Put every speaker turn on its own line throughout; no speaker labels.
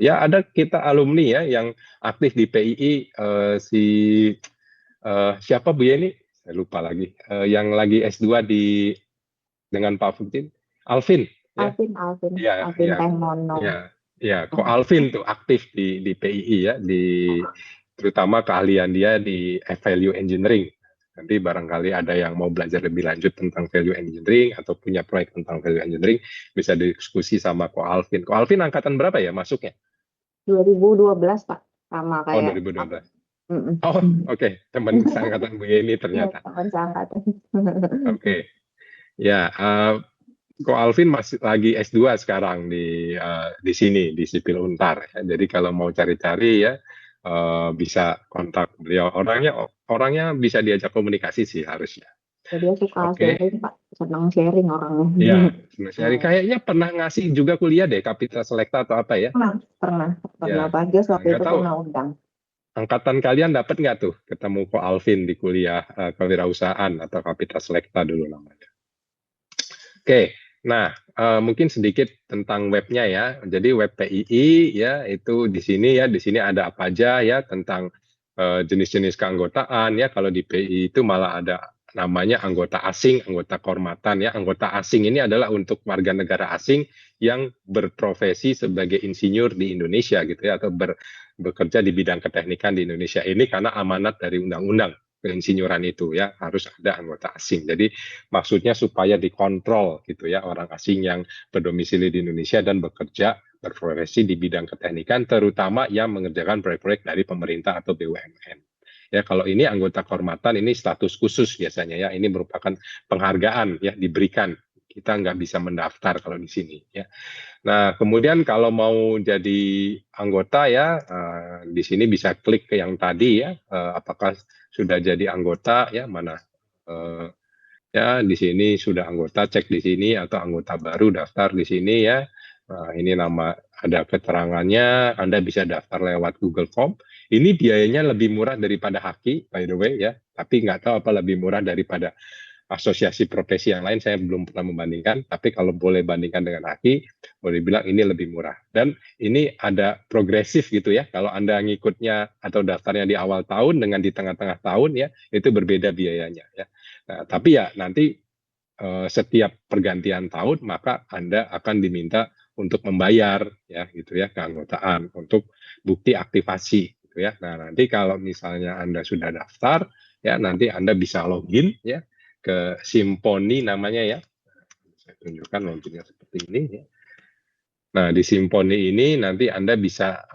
ya ada kita alumni ya yang aktif di PII, si siapa Bu Yeni? Saya lupa lagi. Yang lagi S2 dengan Pak Futin, Alvin ya. Ya,
Alvin
ya,
Tengmono.
ya, ya. Kok Alvin tuh aktif di PII ya, terutama keahlian dia di value engineering. Nanti barangkali ada yang mau belajar lebih lanjut tentang value engineering atau punya proyek tentang value engineering, bisa diskusi sama Ko Alvin. Ko Alvin angkatan berapa ya masuknya?
2012 Pak, sama
Oh,
kayak
2012.
Mm-mm.
Oh, oke. Teman seangkatan Bu Yeni
Iya,
ternyata.
teman seangkatan.
Oke. Ya, Ko Alvin masih lagi S2 sekarang di sini di Sipil Untar ya. Jadi kalau mau cari-cari ya bisa kontak beliau. Orangnya bisa diajak komunikasi sih harusnya.
Jadi dia suka
Oke.
sharing Pak, senang sharing orangnya.
Ya, Mas Ari
Hmm.
kayaknya pernah ngasih juga kuliah deh Kapitra Selekta atau apa ya?
Pernah
Ya,
Pak Gios waktu
nggak
itu
tahu
pernah undang.
angkatan kalian dapat nggak tuh ketemu Ko Alvin di kuliah kewirausahaan atau Kapitra Selekta dulu namanya. Oke, nah mungkin sedikit tentang webnya ya. Jadi web PII ya itu di sini ada apa aja ya tentang jenis-jenis keanggotaan ya. Kalau di PII itu malah ada namanya anggota asing, anggota kehormatan ya. Anggota asing ini adalah untuk warga negara asing yang berprofesi sebagai insinyur di Indonesia gitu ya atau bekerja di bidang keteknikan di Indonesia ini karena amanat dari undang-undang keinsinyuran itu ya harus ada anggota asing. Jadi maksudnya supaya dikontrol gitu ya orang asing yang berdomisili di Indonesia dan bekerja berprofesi di bidang keteknikan terutama yang mengerjakan proyek-proyek dari pemerintah atau BUMN. Ya kalau ini anggota kehormatan ini status khusus biasanya ya ini merupakan penghargaan ya diberikan kita nggak bisa mendaftar kalau di sini ya. Nah kemudian kalau mau jadi anggota ya di sini bisa klik ke yang tadi ya apakah sudah jadi anggota ya mana ya di sini sudah anggota cek di sini atau anggota baru daftar di sini ya. Nah, ini nama ada keterangannya, Anda bisa daftar lewat Google Form. Ini biayanya lebih murah daripada Haki, by the way ya. Tapi nggak tahu apa lebih murah daripada asosiasi profesi yang lain, saya belum pernah membandingkan. Tapi kalau boleh bandingkan dengan Haki, boleh bilang ini lebih murah. Dan ini ada progresif gitu ya. Kalau Anda ngikutnya atau daftarnya di awal tahun dengan di tengah-tengah tahun ya, itu berbeda biayanya ya. Nah, tapi ya nanti setiap pergantian tahun maka Anda akan diminta untuk membayar ya gitu ya keanggotaan untuk bukti aktivasi gitu ya. Nah, nanti kalau misalnya Anda sudah daftar ya nanti Anda bisa login ya ke Simponi namanya ya. Saya tunjukkan loginnya seperti ini ya. Nah, di Simponi ini nanti Anda bisa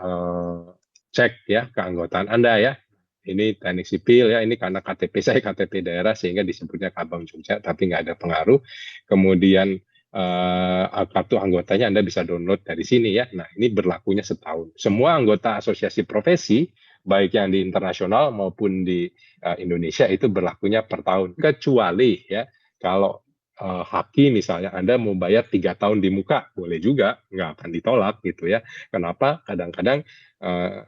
cek ya keanggotaan Anda ya. Ini teknik sipil ya, ini karena KTP saya KTP daerah sehingga disebutnya Kabang Jogja, tapi nggak ada pengaruh. Kemudian kartu anggotanya Anda bisa download dari sini ya. Nah, ini berlakunya setahun. Semua anggota asosiasi profesi, baik yang di internasional maupun di Indonesia itu berlakunya per tahun. Kecuali ya, kalau Haki misalnya Anda mau bayar 3 tahun di muka, boleh juga, nggak akan ditolak gitu ya. Kenapa? Kadang-kadang uh,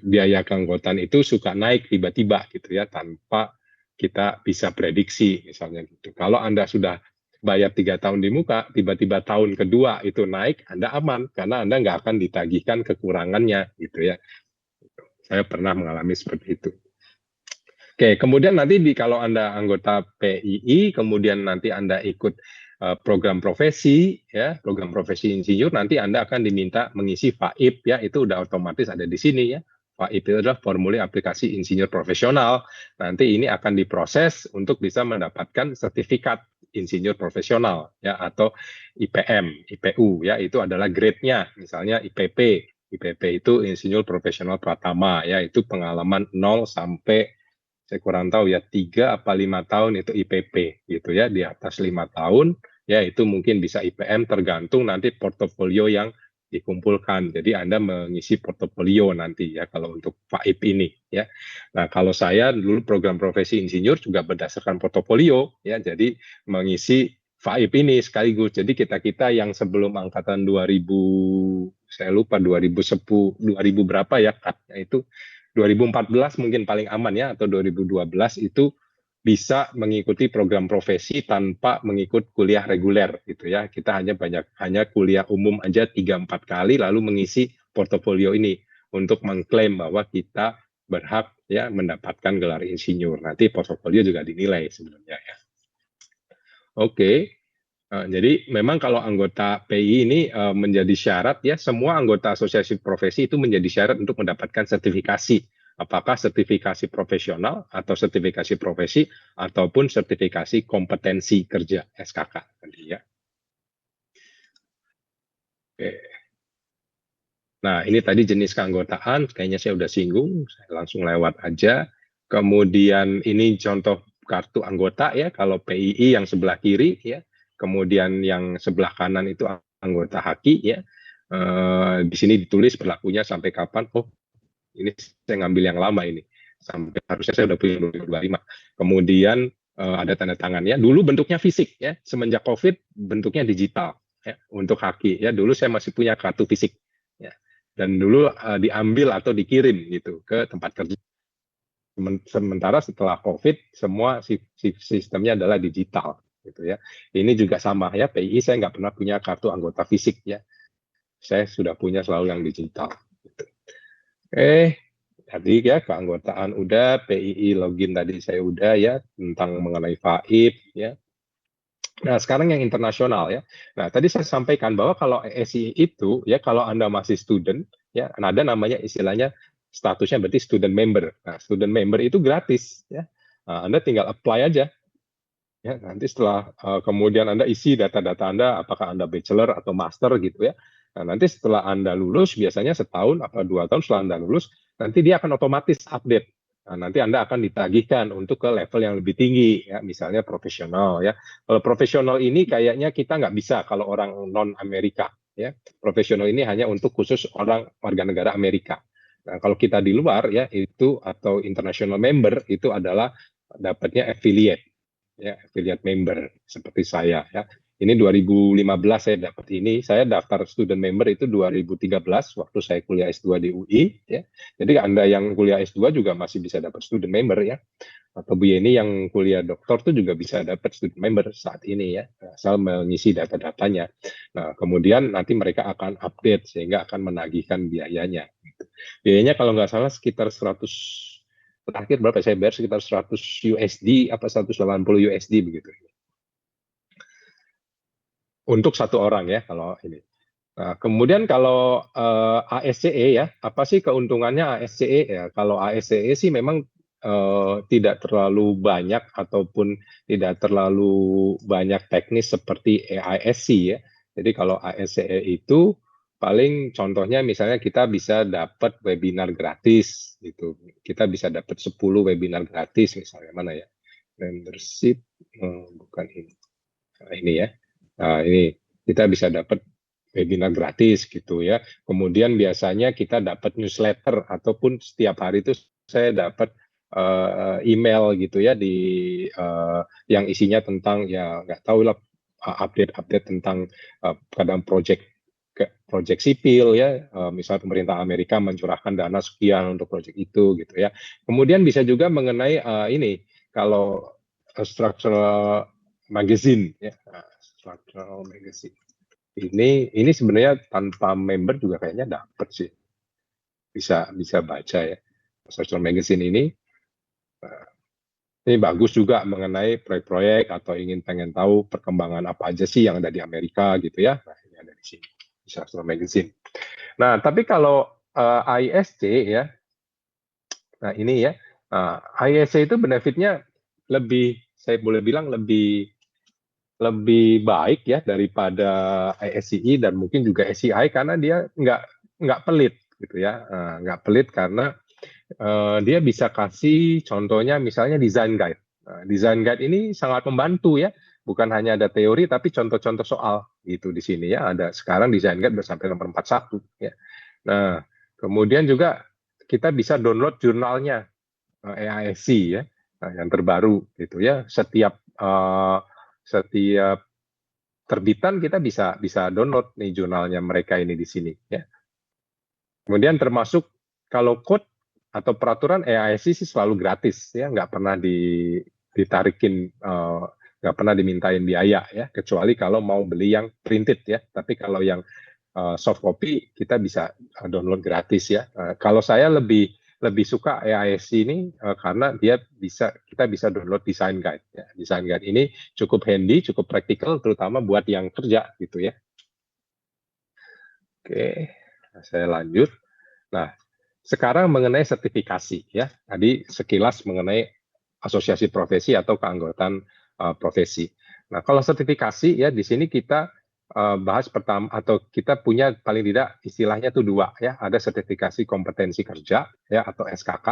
biaya keanggotaan itu suka naik tiba-tiba gitu ya tanpa kita bisa prediksi misalnya gitu. Kalau Anda sudah bayar 3 tahun di muka, tiba-tiba tahun kedua itu naik, Anda aman karena Anda nggak akan ditagihkan kekurangannya gitu ya. Saya pernah mengalami seperti itu. Oke, kemudian nanti kalau Anda anggota PII, kemudian nanti Anda ikut program profesi, ya, program profesi insinyur, nanti Anda akan diminta mengisi FAIP, ya, itu udah otomatis ada di sini, ya. FAIP itu adalah formulir aplikasi insinyur profesional. Nanti ini akan diproses untuk bisa mendapatkan sertifikat insinyur profesional, ya, atau IPM, IPU, ya, itu adalah grade-nya, misalnya IPP. IPP itu insinyur profesional pratama, ya, itu pengalaman 0 sampai saya kurang tahu ya 3 apa 5 tahun itu IPP gitu ya di atas 5 tahun ya itu mungkin bisa IPM tergantung nanti portofolio yang dikumpulkan. Jadi Anda mengisi portofolio nanti ya kalau untuk FAIP ini ya. Nah kalau saya dulu program profesi insinyur juga berdasarkan portofolio ya jadi mengisi FAIP ini sekaligus. Jadi kita yang sebelum angkatan 2000 saya lupa 2010 2000 berapa ya katnya itu 2014 mungkin paling aman ya atau 2012 itu bisa mengikuti program profesi tanpa mengikut kuliah reguler gitu ya. Kita hanya kuliah umum aja 3-4 kali lalu mengisi portofolio ini untuk mengklaim bahwa kita berhak ya mendapatkan gelar insinyur. Nanti portofolio juga dinilai sebenarnya ya. Oke. Jadi memang kalau anggota PI ini menjadi syarat ya, semua anggota asosiasi profesi itu menjadi syarat untuk mendapatkan sertifikasi. Apakah sertifikasi profesional atau sertifikasi profesi ataupun sertifikasi kompetensi kerja SKK tadi ya. Oke. Nah, ini tadi jenis keanggotaan, kayaknya saya udah singgung, saya langsung lewat aja. Kemudian ini contoh kartu anggota ya, kalau PII yang sebelah kiri ya, kemudian yang sebelah kanan itu anggota HAKI ya. Di sini ditulis berlakunya sampai kapan. Oh, ini saya ngambil yang lama ini. Sampai harusnya saya udah punya 2025. Kemudian ada tanda tangannya. Dulu bentuknya fisik ya, semenjak COVID bentuknya digital ya, untuk HAKI ya. Dulu saya masih punya kartu fisik ya. Dan dulu diambil atau dikirim gitu ke tempat kerja. Sementara setelah COVID semua sistemnya adalah digital gitu ya. Ini juga sama ya, PII saya nggak pernah punya kartu anggota fisik ya. Saya sudah punya selalu yang digital. Gitu. Tadi ya keanggotaan udah, PII login tadi saya udah ya, tentang mengenai FAID ya. Nah, sekarang yang internasional ya. Nah, tadi saya sampaikan bahwa kalau ESI itu ya, kalau Anda masih student ya, ada namanya istilahnya statusnya berarti student member. Nah, student member itu gratis ya. Nah, Anda tinggal apply aja. Ya, nanti setelah kemudian Anda isi data-data Anda, apakah Anda bachelor atau master gitu ya. Nah, nanti setelah Anda lulus, biasanya setahun atau 2 tahun setelah Anda lulus, nanti dia akan otomatis update. Nah, nanti Anda akan ditagihkan untuk ke level yang lebih tinggi, ya, misalnya profesional. Ya. Kalau profesional ini kayaknya kita nggak bisa kalau orang non-Amerika. Ya. Profesional ini hanya untuk khusus orang warga negara Amerika. Nah, kalau kita di luar, ya itu atau international member, itu adalah dapatnya affiliate. Ya, affiliate member seperti saya ya. Ini 2015 saya dapat ini. Saya daftar student member itu 2013 waktu saya kuliah S2 di UI ya. Jadi Anda yang kuliah S2 juga masih bisa dapat student member ya. Atau Bu Yeni yang kuliah doktor itu juga bisa dapat student member saat ini ya. Asal mengisi data-datanya. Nah, kemudian nanti mereka akan update sehingga akan menagihkan biayanya. Biayanya kalau nggak salah sekitar 100, terakhir berapa saya bayar sekitar 100 USD apa 180 USD begitu untuk satu orang ya kalau ini. Nah, kemudian kalau ASCE ya, apa sih keuntungannya ASCE ya? Kalau ASCE sih memang tidak terlalu banyak ataupun tidak terlalu banyak teknis seperti AISC ya. Jadi kalau ASCE itu paling contohnya misalnya kita bisa dapat webinar gratis gitu. Kita bisa dapat 10 webinar gratis misalnya mana ya? Membership bukan ini. Nah, ini ya. Nah, ini kita bisa dapat webinar gratis gitu ya. Kemudian biasanya kita dapat newsletter ataupun setiap hari itu saya dapat email gitu ya di yang isinya tentang ya nggak tahu lah update-update tentang kadang project sipil ya, misalnya pemerintah Amerika mencurahkan dana sekian untuk proyek itu gitu ya. Kemudian bisa juga mengenai ini kalau structural magazine ya, structural magazine. Ini sebenarnya tanpa member juga kayaknya dapat sih. Bisa baca ya. Structural magazine ini bagus juga mengenai proyek-proyek atau pengen tahu perkembangan apa aja sih yang ada di Amerika gitu ya. Nah, ini ada di sini. Structural magazine. Nah, tapi kalau ISC ya, nah ini ya, ISC itu benefitnya lebih, saya boleh bilang lebih baik ya daripada ISCI dan mungkin juga SCI karena dia nggak pelit gitu ya, nggak pelit karena dia bisa kasih contohnya misalnya design guide. Design guide ini sangat membantu ya, bukan hanya ada teori tapi contoh-contoh soal gitu di sini ya. Ada sekarang design guide udah sampai nomor 41 ya. Nah, kemudian juga kita bisa download jurnalnya AISC ya, yang terbaru gitu ya. Setiap terbitan kita bisa download nih jurnalnya mereka ini di sini ya. Kemudian termasuk kalau code atau peraturan AISC sih selalu gratis ya, nggak pernah ditarikin, nggak pernah dimintain biaya ya, kecuali kalau mau beli yang printed ya. Tapi kalau yang soft copy kita bisa download gratis ya. Kalau saya lebih suka AISC ini karena kita bisa download design guide ya. Design guide ini cukup handy, cukup praktikal, terutama buat yang kerja gitu ya. Oke, saya lanjut. Nah, sekarang mengenai sertifikasi ya. Tadi sekilas mengenai asosiasi profesi atau keanggotaan profesi. Nah, kalau sertifikasi ya di sini kita bahas pertama, atau kita punya paling tidak istilahnya itu dua ya. Ada sertifikasi kompetensi kerja ya atau SKK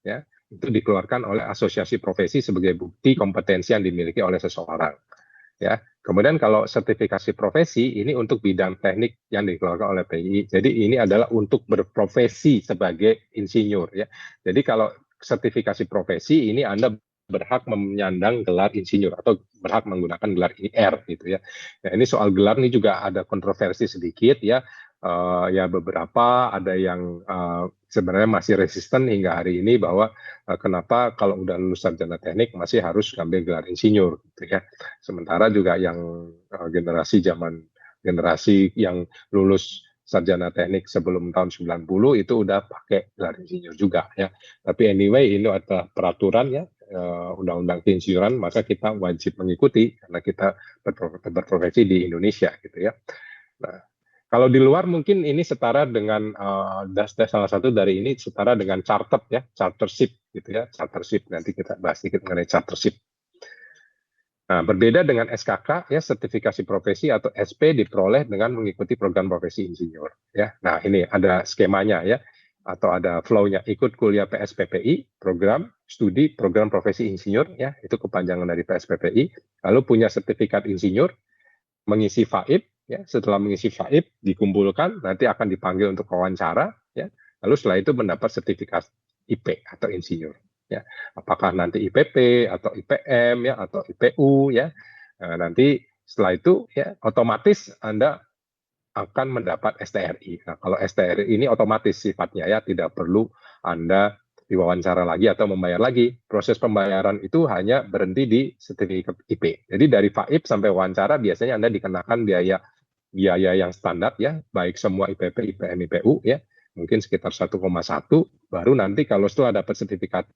ya. Itu dikeluarkan oleh asosiasi profesi sebagai bukti kompetensi yang dimiliki oleh seseorang. Ya, kemudian kalau sertifikasi profesi ini untuk bidang teknik yang dikeluarkan oleh PII. Jadi ini adalah untuk berprofesi sebagai insinyur ya. Jadi kalau sertifikasi profesi ini Anda berhak menyandang gelar insinyur atau berhak menggunakan gelar IR gitu ya. Nah, ini soal gelar ini juga ada kontroversi sedikit ya. Ya beberapa ada yang sebenarnya masih resisten hingga hari ini bahwa kenapa kalau udah lulus sarjana teknik masih harus ngambil gelar insinyur gitu ya. Sementara juga yang generasi yang lulus sarjana teknik sebelum tahun 90 itu udah pakai gelar insinyur juga ya. Tapi anyway ini adalah peraturan ya, undang-undang keinsinyuran, maka kita wajib mengikuti karena kita berprofesi di Indonesia gitu ya. Nah, kalau di luar mungkin ini setara dengan salah satu dari ini setara dengan chartered ya, chartership gitu ya, chartership. Nanti kita bahas sedikit mengenai chartership. Nah, berbeda dengan SKK ya, sertifikasi profesi atau SP diperoleh dengan mengikuti program profesi insinyur ya. Nah, ini ada skemanya ya atau ada flow-nya. Ikut kuliah PSPPI, program studi program profesi insinyur ya, itu kepanjangan dari PSPPI. Lalu punya sertifikat insinyur, mengisi FAIP ya, setelah mengisi FAIP dikumpulkan nanti akan dipanggil untuk wawancara ya. Lalu setelah itu mendapat sertifikat IP atau insinyur ya. Apakah nanti IPP atau IPM ya atau IPU ya. Nah, nanti setelah itu ya otomatis Anda akan mendapat STRI. Nah, kalau STRI ini otomatis sifatnya ya, tidak perlu Anda diwawancara lagi atau membayar lagi. Proses pembayaran itu hanya berhenti di sertifikat IP. Jadi dari FAIP sampai wawancara biasanya Anda dikenakan biaya yang standar ya, baik semua IPP, IPM, IPU ya, mungkin sekitar 1,1, baru nanti kalau setelah dapat sertifikat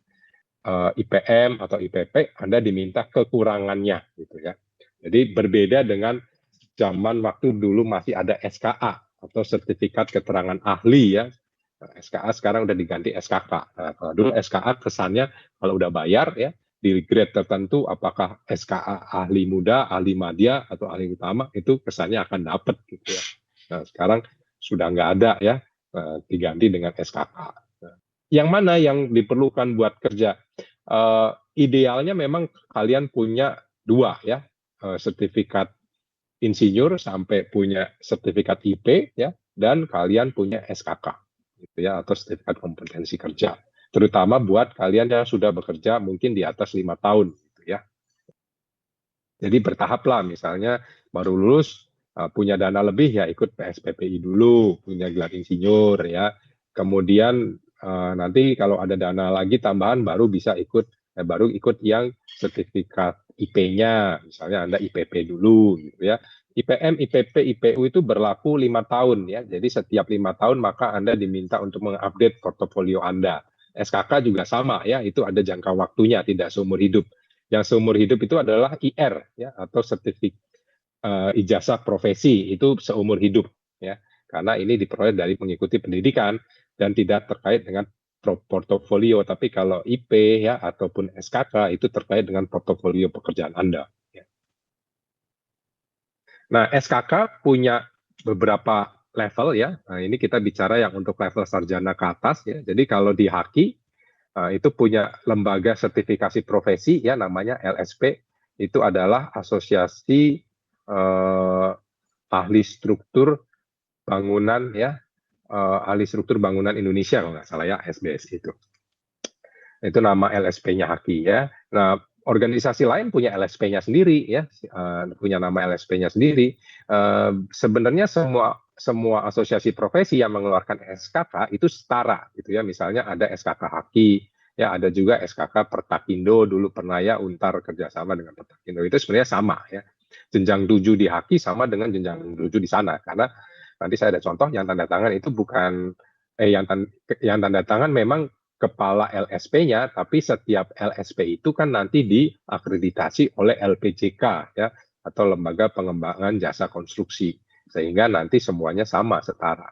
IPM atau IPP, Anda diminta kekurangannya gitu ya. Jadi berbeda dengan zaman waktu dulu masih ada SKA atau sertifikat keterangan ahli ya. SKA sekarang udah diganti SKK. Nah, kalau dulu SKA kesannya kalau udah bayar ya di grade tertentu, apakah SKA ahli muda, ahli madya atau ahli utama, itu kesannya akan dapat gitu ya. Nah, sekarang sudah nggak ada ya, diganti dengan SKK. Nah, yang mana yang diperlukan buat kerja? Idealnya memang kalian punya dua ya, sertifikat insinyur sampai punya sertifikat IP ya, dan kalian punya SKK gitu ya, atau sertifikat kompetensi kerja, terutama buat kalian yang sudah bekerja mungkin di atas 5 tahun gitu ya. Jadi bertahap lah, misalnya baru lulus punya dana lebih ya ikut PSPPI dulu, punya gelar insinyur ya, kemudian nanti kalau ada dana lagi tambahan baru bisa ikut yang sertifikat IP-nya, misalnya Anda IPP dulu gitu ya. IPM, IPP, IPU itu berlaku 5 tahun ya. Jadi setiap 5 tahun maka Anda diminta untuk mengupdate portofolio Anda. SKK juga sama ya, itu ada jangka waktunya, tidak seumur hidup. Yang seumur hidup itu adalah IR ya, atau sertifikat ijazah profesi, itu seumur hidup ya. Karena ini diperoleh dari mengikuti pendidikan dan tidak terkait dengan portofolio, tapi kalau IP ya ataupun SKK itu terkait dengan portofolio pekerjaan Anda. Ya. Nah, SKK punya beberapa level ya. Nah, ini kita bicara yang untuk level sarjana ke atas ya. Jadi kalau di Haki itu punya lembaga sertifikasi profesi ya, namanya LSP. Itu adalah Asosiasi Ahli Struktur Bangunan ya, Ahli Struktur Bangunan Indonesia kalau nggak salah ya, SBS itu. Itu nama LSP-nya Haki ya. Nah, organisasi lain punya LSP-nya sendiri ya, punya nama LSP-nya sendiri. Sebenarnya semua asosiasi profesi yang mengeluarkan SKK itu setara gitu ya. Misalnya ada SKK Haki, Ya, ada juga SKK Pertakindo dulu pernah ya, Untar kerjasama dengan Pertakindo. Itu sebenarnya sama ya. Jenjang 7 di Haki sama dengan jenjang 7 di sana, karena nanti saya ada contoh yang tanda tangan itu bukan yang tanda tangan memang kepala LSP-nya, tapi setiap LSP itu kan nanti diakreditasi oleh LPJK ya, atau Lembaga Pengembangan Jasa Konstruksi, sehingga nanti semuanya sama setara.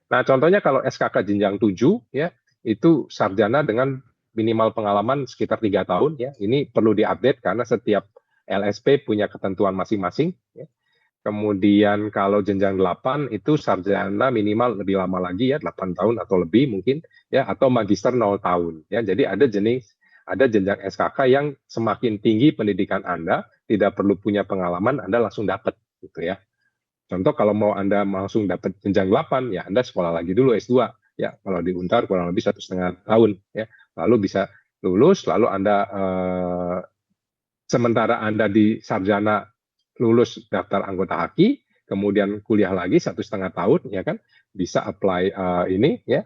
Nah, contohnya kalau SKK jenjang 7 ya, itu sarjana dengan minimal pengalaman sekitar 3 tahun ya. Ini perlu diupdate karena setiap LSP punya ketentuan masing-masing ya. Kemudian kalau jenjang 8 itu sarjana minimal lebih lama lagi ya, 8 tahun atau lebih mungkin ya, atau magister 0 tahun ya. Jadi ada jenjang SKK yang semakin tinggi pendidikan Anda, tidak perlu punya pengalaman, Anda langsung dapat gitu ya. Contoh kalau mau Anda langsung dapat jenjang 8 ya, Anda sekolah lagi dulu S2 ya. Kalau di Untar kurang lebih 1,5 tahun ya. Lalu bisa lulus, lalu Anda sementara Anda di sarjana lulus daftar anggota Haki, kemudian kuliah lagi 1,5 tahun ya kan, bisa apply ini ya,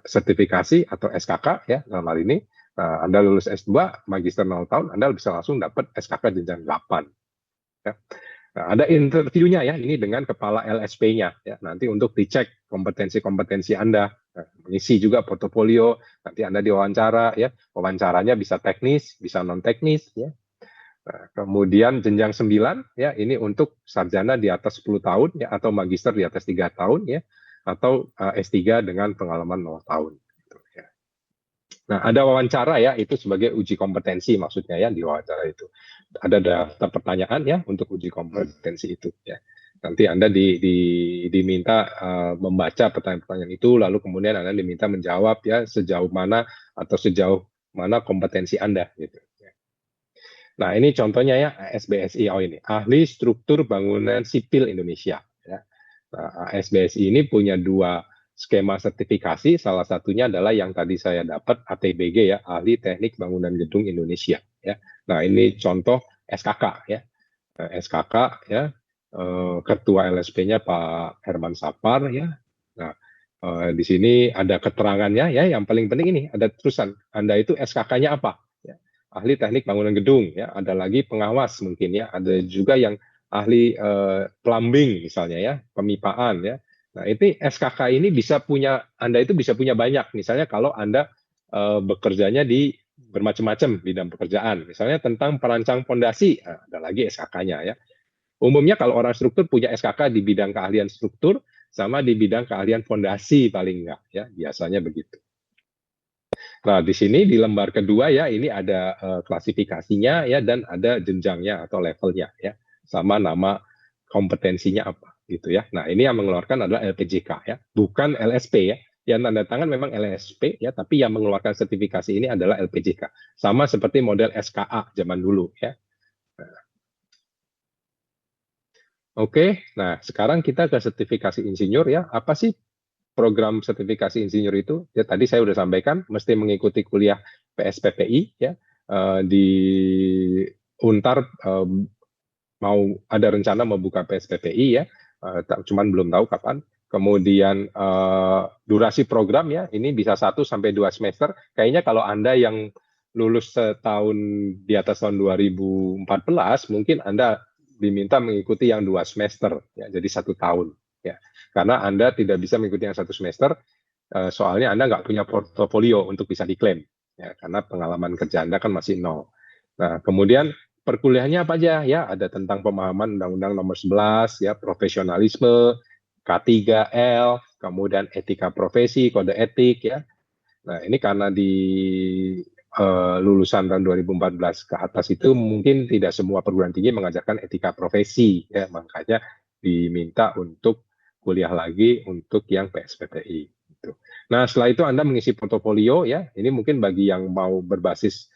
sertifikasi atau SKK ya. Dalam hal ini Anda lulus S2 magister 0 tahun, Anda bisa langsung dapat SKK jenjang 8 ya. Nah, ada interviewnya ya, ini dengan kepala LSP-nya ya, nanti untuk dicek kompetensi-kompetensi Anda. Nah, mengisi juga portofolio, nanti Anda diwawancara ya, wawancaranya bisa teknis, bisa non teknis ya. Nah, kemudian jenjang 9 ya, ini untuk sarjana di atas 10 tahun ya, atau magister di atas 3 tahun ya, atau S3 dengan pengalaman 0 tahun gitu, ya. Nah, ada wawancara ya, itu sebagai uji kompetensi maksudnya ya, di wawancara itu. Ada daftar pertanyaan ya untuk uji kompetensi itu ya. Nanti Anda diminta membaca pertanyaan-pertanyaan itu, lalu kemudian Anda diminta menjawab ya sejauh mana atau sejauh mana kompetensi Anda gitu. Ya. Nah, ini contohnya ya ASBSI ini, Ahli Struktur Bangunan Sipil Indonesia ya. Nah, ASBSI ini punya 2 skema sertifikasi, salah satunya adalah yang tadi saya dapat ATBG ya, Ahli Teknik Bangunan Gedung Indonesia ya. Nah, ini contoh SKK ya. SKK ya, Ketua LSP-nya Pak Herman Sapar ya. Nah, di sini ada keterangannya ya, yang paling penting ini ada tulisan Anda itu SKK-nya apa ya. Ahli Teknik Bangunan Gedung ya, ada lagi pengawas mungkin ya, ada juga yang ahli plumbing misalnya ya, pemipaan ya. Nah, ini SKK ini bisa punya, Anda itu bisa punya banyak. Misalnya kalau Anda bekerjanya di bermacam-macam bidang pekerjaan. Misalnya tentang perancang fondasi, nah, ada lagi SKK-nya ya. Umumnya kalau orang struktur punya SKK di bidang keahlian struktur sama di bidang keahlian fondasi paling enggak ya, biasanya begitu. Nah, di sini di lembar kedua ya, ini ada klasifikasinya ya, dan ada jenjangnya atau levelnya ya, sama nama kompetensinya apa gitu ya. Nah, ini yang mengeluarkan adalah LPJK ya, bukan LSP ya. Yang tanda tangan memang LSP ya, tapi yang mengeluarkan sertifikasi ini adalah LPJK. Sama seperti model SKA zaman dulu ya. Oke, nah sekarang kita ke sertifikasi insinyur ya. Apa sih program sertifikasi insinyur itu? Ya tadi saya sudah sampaikan, mesti mengikuti kuliah PSPPI ya. Di Untar mau ada rencana membuka PSPPI ya, cuman belum tahu kapan. Kemudian durasi program ya, ini bisa 1 sampai 2 semester. Kayaknya kalau Anda yang lulus setahun di atas tahun 2014, mungkin Anda diminta mengikuti yang 2 semester ya, jadi 1 tahun ya. Karena Anda tidak bisa mengikuti yang 1 semester, soalnya Anda nggak punya portofolio untuk bisa diklaim ya, karena pengalaman kerja Anda kan masih 0. Nah, kemudian perkuliahannya apa aja ya, ada tentang pemahaman Undang-Undang Nomor 11 ya, profesionalisme, K3L, kemudian etika profesi, kode etik ya. Nah, ini karena di lulusan tahun 2014 ke atas itu mungkin tidak semua perguruan tinggi mengajarkan etika profesi ya, makanya diminta untuk kuliah lagi untuk yang PSPPI gitu. Nah, setelah itu Anda mengisi portofolio ya. Ini mungkin bagi yang mau berbasis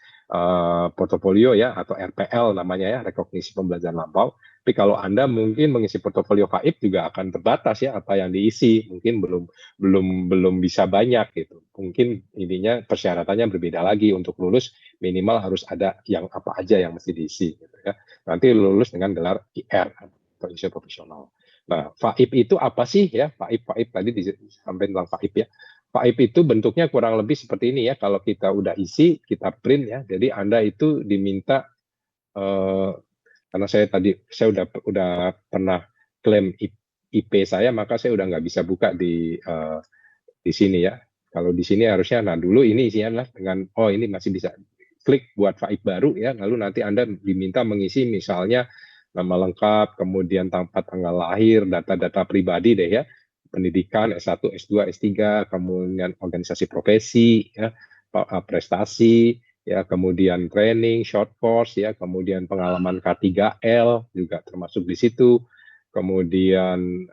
portofolio ya, atau RPL namanya ya, rekognisi pembelajaran lampau. Tapi kalau Anda mungkin mengisi portofolio FAIP juga akan terbatas ya apa yang diisi, mungkin belum bisa banyak gitu. Mungkin ininya persyaratannya berbeda lagi, untuk lulus minimal harus ada yang apa aja yang mesti diisi gitu ya. Nanti lulus dengan gelar IR atau insinyur profesional. Nah, FAIP itu apa sih ya? FAIP tadi disampaikan tentang FAIP ya. FAIP itu bentuknya kurang lebih seperti ini ya. Kalau kita udah isi, kita print ya. Jadi Anda itu diminta karena saya udah pernah klaim IP saya, maka saya udah nggak bisa buka di sini ya. Kalau di sini harusnya, nah dulu ini isinya adalah dengan, oh ini masih bisa klik buat FAIP baru ya, lalu nanti Anda diminta mengisi misalnya nama lengkap, kemudian tempat tanggal lahir, data-data pribadi deh ya, pendidikan S1, S2, S3, kemudian organisasi profesi, ya, prestasi, ya, kemudian training, short course, ya, kemudian pengalaman K3L juga termasuk di situ, kemudian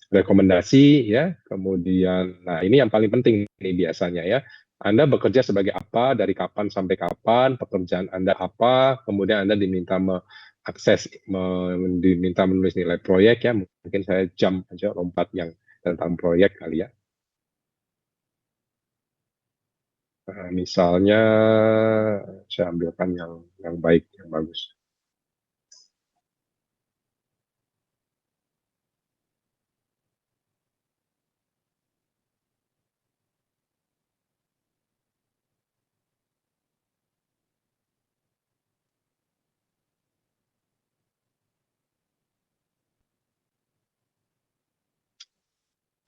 rekomendasi ya, kemudian nah ini yang paling penting nih biasanya ya. Anda bekerja sebagai apa, dari kapan sampai kapan, pekerjaan Anda apa, kemudian Anda diminta diminta menulis nilai proyek ya, mungkin saya jump aja lompat yang tentang proyek kali ya. Nah, misalnya saya ambilkan yang baik, yang bagus.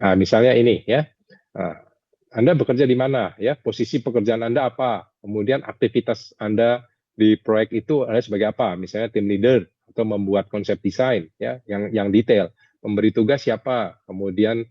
Nah, misalnya ini ya. Nah, Anda bekerja di mana ya? Posisi pekerjaan Anda apa? Kemudian aktivitas Anda di proyek itu adalah sebagai apa? Misalnya tim leader atau membuat konsep desain ya, yang detail. Memberi tugas siapa? Kemudian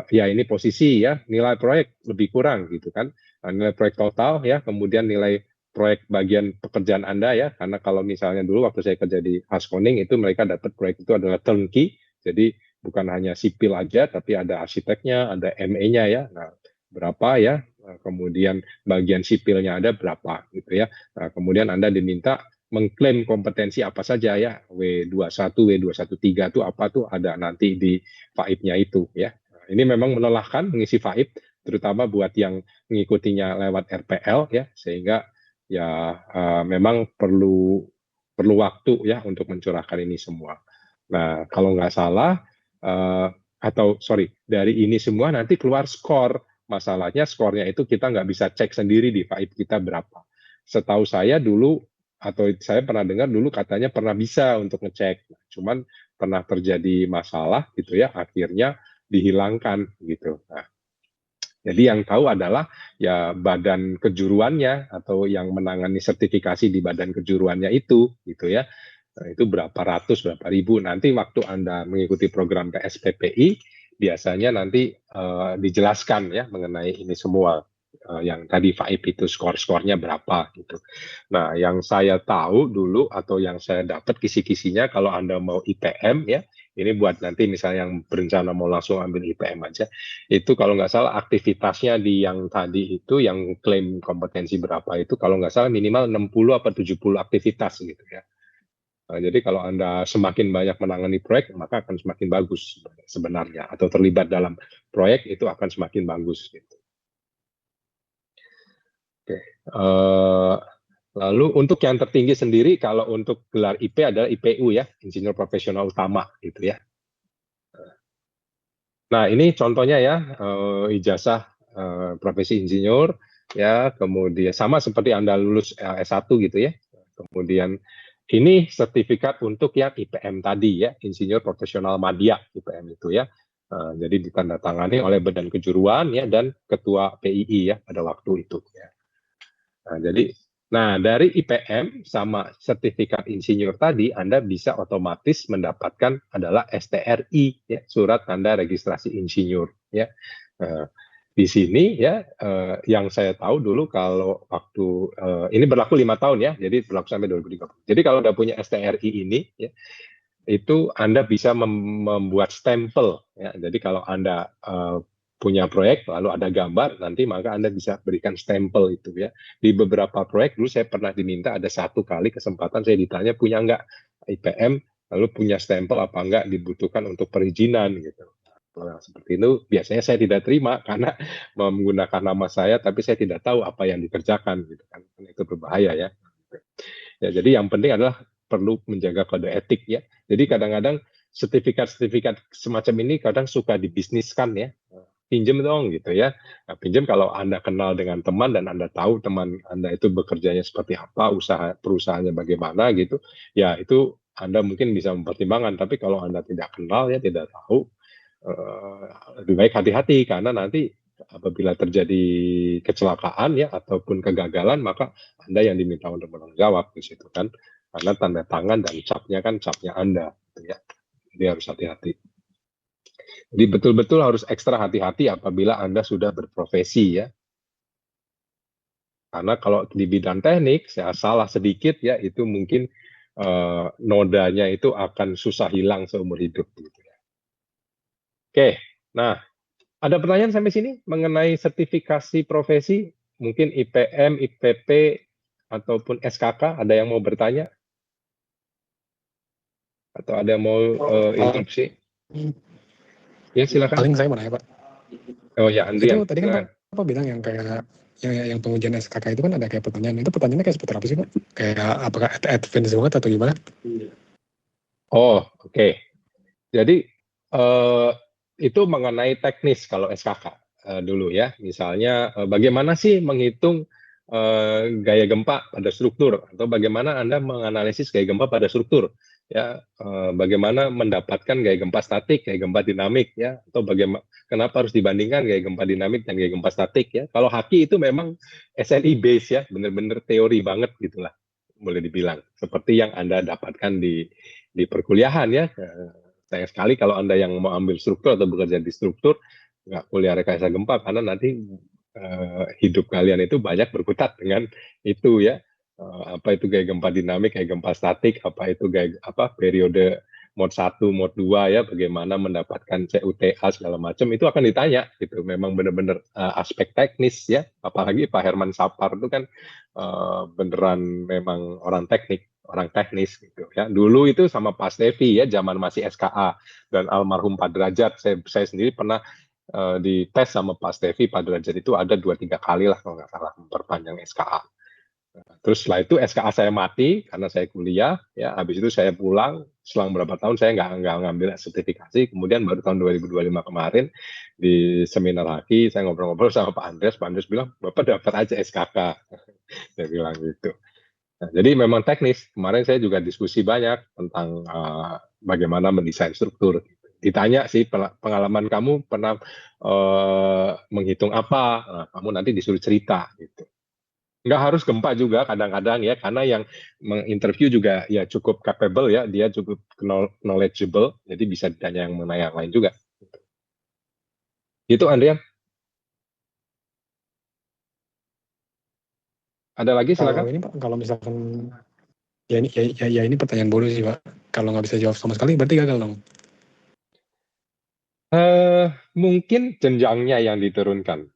ya ini posisi ya, nilai proyek lebih kurang gitu kan. Nah, nilai proyek total ya, kemudian nilai proyek bagian pekerjaan Anda ya, karena kalau misalnya dulu waktu saya kerja di Haskoning itu mereka dapat proyek itu adalah turnkey, jadi bukan hanya sipil aja, tapi ada arsiteknya, ada ME-nya ya. Nah, berapa ya? Kemudian bagian sipilnya ada berapa gitu ya. Nah, kemudian Anda diminta mengklaim kompetensi apa saja ya. W21, W213 itu apa tuh ada nanti di FAIP-nya itu ya. Nah, ini memang melelahkan mengisi FAIP, terutama buat yang mengikutinya lewat RPL ya, sehingga ya memang perlu waktu ya untuk mencurahkan ini semua. Nah, kalau nggak salah atau sorry, dari ini semua nanti keluar skor. Masalahnya skornya itu kita nggak bisa cek sendiri di FAIP kita berapa. Setahu saya dulu, atau saya pernah dengar dulu katanya pernah bisa untuk ngecek. Cuman pernah terjadi masalah gitu ya, akhirnya dihilangkan gitu. Nah, jadi yang tahu adalah ya badan kejuruannya atau yang menangani sertifikasi di badan kejuruannya itu gitu ya. Nah, itu berapa ratus, berapa ribu. Nanti waktu Anda mengikuti program PSPPI, biasanya nanti dijelaskan ya mengenai ini semua. Yang tadi FAIP itu skor-skornya berapa gitu. Nah, yang saya tahu dulu atau yang saya dapat kisi-kisinya kalau Anda mau IPM ya, ini buat nanti misalnya yang berencana mau langsung ambil IPM aja, itu kalau nggak salah aktivitasnya di yang tadi itu, yang klaim kompetensi berapa itu, kalau nggak salah minimal 60 atau 70 aktivitas gitu ya. Nah, jadi kalau Anda semakin banyak menangani proyek, maka akan semakin bagus sebenarnya. Atau terlibat dalam proyek, itu akan semakin bagus. Gitu. Oke. Lalu untuk yang tertinggi sendiri, kalau untuk gelar IP adalah IPU ya, Insinyur Profesional Utama. Gitu ya. Nah, ini contohnya ya, ijazah profesi insinyur, ya, kemudian sama seperti Anda lulus S1 gitu ya. Kemudian ini sertifikat untuk yang IPM tadi ya, Insinyur Profesional Madya IPM itu ya. Jadi ditandatangani oleh Badan Kejuruan ya dan Ketua PII ya pada waktu itu ya. Nah, dari IPM sama sertifikat insinyur tadi, Anda bisa otomatis mendapatkan adalah STRI, ya, surat tanda registrasi insinyur. Ya. Di sini ya, yang saya tahu dulu kalau waktu ini berlaku 5 tahun ya, jadi berlaku sampai 2030. Jadi kalau udah punya STRI ini, ya, itu Anda bisa membuat stempel. Ya. Jadi kalau Anda punya proyek, lalu ada gambar, nanti maka Anda bisa berikan stempel itu ya. Di beberapa proyek dulu saya pernah diminta ada 1 kali kesempatan saya ditanya punya nggak IPM, lalu punya stempel apa nggak dibutuhkan untuk perizinan gitu. Nah, seperti itu biasanya saya tidak terima karena menggunakan nama saya, tapi saya tidak tahu apa yang dikerjakan gitu kan, itu berbahaya ya. Ya, jadi yang penting adalah perlu menjaga kode etik ya. Jadi kadang-kadang sertifikat-sertifikat semacam ini kadang suka dibisniskan ya. Pinjam dong gitu ya. Nah, pinjam kalau Anda kenal dengan teman dan Anda tahu teman Anda itu bekerjanya seperti apa, perusahaannya bagaimana gitu, ya itu Anda mungkin bisa mempertimbangkan. Tapi kalau Anda tidak kenal ya, tidak tahu, lebih baik hati-hati karena nanti apabila terjadi kecelakaan ya ataupun kegagalan, maka Anda yang diminta untuk bertanggung jawab di situ kan, karena tanda tangan dan capnya kan capnya Anda gitu ya. Jadi harus hati-hati. Jadi betul-betul harus ekstra hati-hati apabila Anda sudah berprofesi ya. Karena kalau di bidang teknik, saya salah sedikit ya, itu mungkin nodanya itu akan susah hilang seumur hidup. Gitu ya. Oke, nah ada pertanyaan sampai sini mengenai sertifikasi profesi, mungkin IPM, IPP, ataupun SKK, ada yang mau bertanya? Atau ada yang mau interupsi? Ya silakan.
Paling saya mau nanya Pak.
Oh ya, Andrian.
Itu tadi kan Pak bilang yang kayak yang pengujian SKK itu kan ada kayak pertanyaan. Itu pertanyaannya kayak seperti apa sih Pak? Kayak apakah advance banget atau gimana?
Oh oke. Jadi itu mengenai teknis kalau SKK dulu ya. Misalnya bagaimana sih menghitung gaya gempa pada struktur, atau bagaimana Anda menganalisis gaya gempa pada struktur, ya, bagaimana mendapatkan gaya gempa statik, gaya gempa dinamik, ya, atau bagaimana, kenapa harus dibandingkan gaya gempa dinamik dan gaya gempa statik, ya. Kalau Haki itu memang SNI base ya, benar-benar teori banget gitulah, boleh dibilang, seperti yang Anda dapatkan di perkuliahan ya. Sayang sekali kalau Anda yang mau ambil struktur atau bekerja di struktur, nggak kuliah rekayasa gempa, karena nanti hidup kalian itu banyak berkutat dengan itu ya, apa itu gaya gempa dinamik, gaya gempa statik, apa itu gaya periode mode 1, mode 2 ya, bagaimana mendapatkan CUTA segala macam, itu akan ditanya gitu. Memang benar-benar aspek teknis ya, apalagi Pak Herman Sapar itu kan beneran memang orang teknis gitu ya. Dulu itu sama Pak Stevi ya, zaman masih SKA dan almarhum Pak Derajat, saya sendiri pernah dites sama Pak Stevi. Pak Derajat itu ada 2-3 kali lah kalau nggak salah memperpanjang SKA. Terus setelah itu SKA saya mati karena saya kuliah, ya. Habis itu saya pulang, selang berapa tahun saya nggak ngambil sertifikasi. Kemudian baru tahun 2025 kemarin di seminar Haki, saya ngobrol-ngobrol sama Pak Andres. Pak Andres bilang, Bapak dapat aja SKK. Saya bilang gitu. Nah, jadi memang teknis. Kemarin saya juga diskusi banyak tentang bagaimana mendesain struktur. Ditanya sih, pengalaman kamu pernah menghitung apa? Nah, kamu nanti disuruh cerita gitu. Nggak harus gempa juga kadang-kadang ya, karena yang menginterview juga ya cukup capable ya, dia cukup knowledgeable, jadi bisa ditanya yang mengenai yang lain juga. Itu Andrian. Ada lagi silakan.
Kalau ini Pak, kalau misalkan ya ini pertanyaan bodoh sih Pak. Kalau nggak bisa jawab sama sekali berarti gagal dong.
Mungkin jenjangnya yang diturunkan.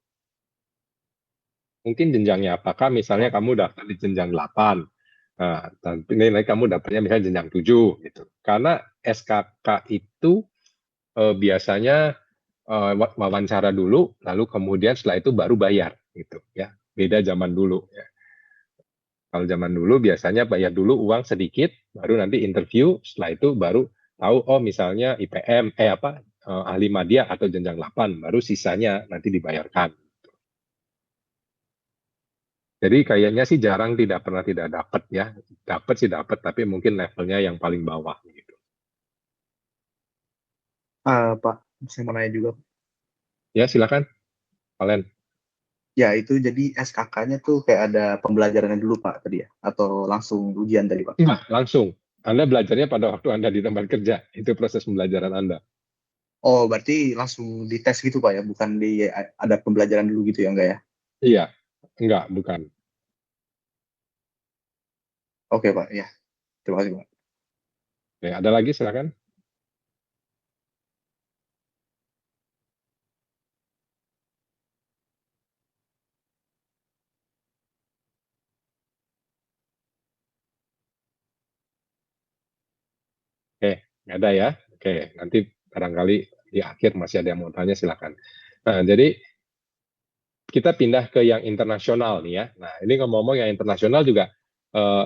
Mungkin jenjangnya apakah misalnya kamu daftar di jenjang 8, nah, tapi nilai kamu dapatnya misalnya jenjang 7 gitu. Karena SKK itu biasanya wawancara dulu, lalu kemudian setelah itu baru bayar gitu ya. Beda zaman dulu ya. Kalau zaman dulu biasanya bayar dulu uang sedikit, baru nanti interview, setelah itu baru tahu, oh misalnya IPM, ahli media atau jenjang 8, baru sisanya nanti dibayarkan. Jadi kayaknya sih jarang tidak pernah tidak dapat ya. Dapat sih dapat, tapi mungkin levelnya yang paling bawah gitu.
Pak, saya mau nanya juga.
Ya silakan, Valen.
Ya itu jadi SKK-nya tuh kayak ada pembelajarannya dulu Pak tadi ya? Atau langsung ujian tadi Pak?
Enggak, langsung. Anda belajarnya pada waktu Anda di tempat kerja. Itu proses pembelajaran Anda.
Oh berarti langsung dites gitu Pak ya? Bukan ada pembelajaran dulu gitu ya enggak ya?
Iya, enggak, bukan.
Oke Pak, ya. Terima kasih Pak.
Oke, ada lagi silakan. Oke, nggak ada ya. Oke, nanti barangkali di akhir masih ada yang mau tanya, silakan. Nah, jadi kita pindah ke yang internasional nih ya. Nah, ini ngomong-ngomong yang internasional juga,